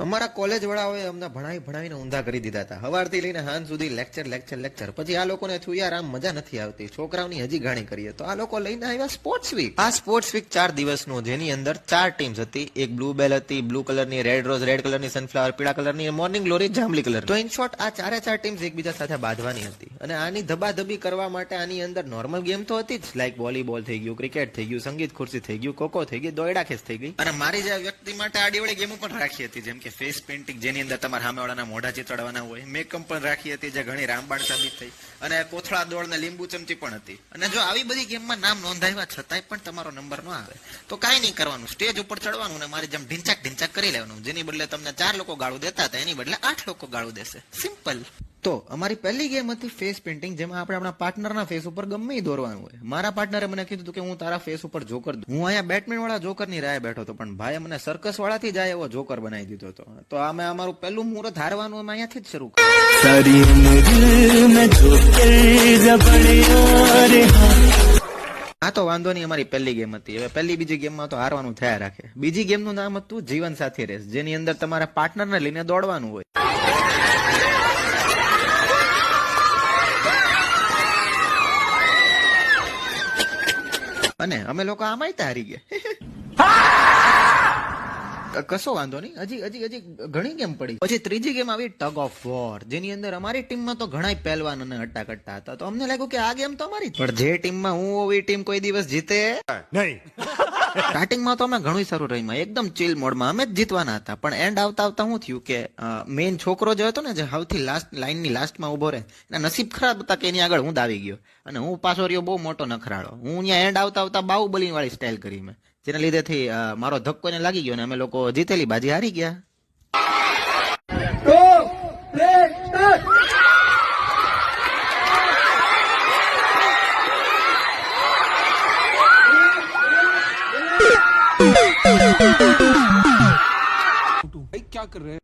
તો અમારા કોલેજ વાળાઓએ અમને ભણાવીને ઊંધા કરી દીધા હતા. સવારથી લઈને સાંજ સુધી લેક્ચર. પછી આ લોકોને થયું યાર આમ મજા નથી આવતી, છોકરાઓની હજી ઘાણી કરીએ, તો આ લોકો લઈને આવ્યા સ્પોર્ટ્સ વીક. આ સ્પોર્ટ્સ વીક 4 દિવસનું, જેની અંદર 4 ટીમ્સ હતી. એક બ્લુ બેલ હતી, બ્લુ કલરની, રેડ રોઝ રેડ કલરની, સનફ્લાવર પીળા કલરની, મોર્નિંગ ગ્લોરી જાંબલી કલર. તો ઇન શોર્ટ આ 4 ટીમ્સ એકબીજા સાથે બાંધવાની હતી અને આની ધબાધબી કરવા માટે આની અંદર નોર્મલ ગેમ તો હતી જ, લાઈક વોલીબોલ થઈ ગયું, ક્રિકેટ થઈ ગયું, સંગીત ખુરશી થઈ ગયું, ખોખો થઈ ગઈ, દોયડા ખેંચ થઈ ગઈ. અને મારી જે વ્યક્તિ માટે આડીવળી ગેમો પણ રાખી હતી, જેમ કે ફેસ પેઇન્ટિંગ, જેની અંદર તમારા સામેવાળાના મોઢા ચિતરવાના હોય, મેકઅપ પણ રાખી હતી, જે ઘણી રામબાણ સાબિત થઈ, અને કોથળા દોડ ને લીંબુ ચમચી પણ હતી. અને જો આવી બધી ગેમમાં નામ નોંધાવ્યા છતાંય પણ તમારો નંબર ન આવે તો કાંઈ નહીં કરવાનું, સ્ટેજ ઉપર ચડવાનું ને મારી જેમ ઢીંચાક કરી લેવાનું. જેની બદલે તમને 4 લોકો ગાળું દેતા હતા એની બદલે 8 લોકો ગાળું દેશે. સિમ્પલ. તો અમારી પહેલી ગેમ હતી ફેસ પેઇન્ટિંગ, જેમાં આપણે આપણા પાર્ટનરના ફેસ ઉપર ગમે એ દોરવાનું હોય. મારા પાર્ટનરે મને કીધું હતું કે હું તારા ફેસ ઉપર જોકર દઉં. હું અહીંયા બેટમેન વાળા જોકરની રાહ બેઠો હતો, પણ ભાઈએ મને સર્કસ વાળાથી જાય એવો જોકર બનાવી દીધો હતો. તો અમે અમારું પહેલું મુહૂર્ત હારવાનું અમે અહીંયાથી જ શરૂ કર્યું. આ તો વાંધો નહીં, અમારી પહેલી ગેમ હતી. હવે પહેલી બીજી ગેમમાં તો હારવાનું થયા રાખે. બીજી ગેમનું નામ હતું જીવન સાથી રેસ, જેની અંદર તમારે પાર્ટનરને લઈને દોડવાનું હોય. અને અમે લોકો આમાંય હારી ગયા. કશો વાંધો નહીં, હજી ઘણી ગેમ પડી. પછી ત્રીજી ગેમ આવી ટગ ઓફ વોર, જેની અંદર અમારી ટીમમાં તો ઘણા પહેલવાન અને હટ્ટા હતા. તો અમને લાગ્યું કે આ ગેમ તો અમારી, પણ જે ટીમમાં હું હોઉં એ ટીમ કોઈ દિવસ જીતે નહીં. સ્ટાર્ટિંગમાં તો અમે ઘણું સારું રહીમાં, એકદમ ચીલ મોડમાં અમે જ જીતવાના હતા. પણ એન્ડ આવતા શું થયું કે મેઇન છોકરો જે હતો ને, જે સૌથી લાસ્ટ લાઈનની લાસ્ટમાં ઉભો રહે, એના નસીબ ખરાબ હતા કે એની આગળ હું દાવી ગયો અને હું પાછો રહ્યો બહુ મોટો નખરાળો. હું અહીંયા એન્ડ આવતા બાહુબલી વાળી સ્ટાઇલ કરી મેં, જેના લીધેથી મારો ધક્કો એને લાગી ગયો અને અમે લોકો જીતેલી બાજી હારી ગયા. क्या कर रहे हैं?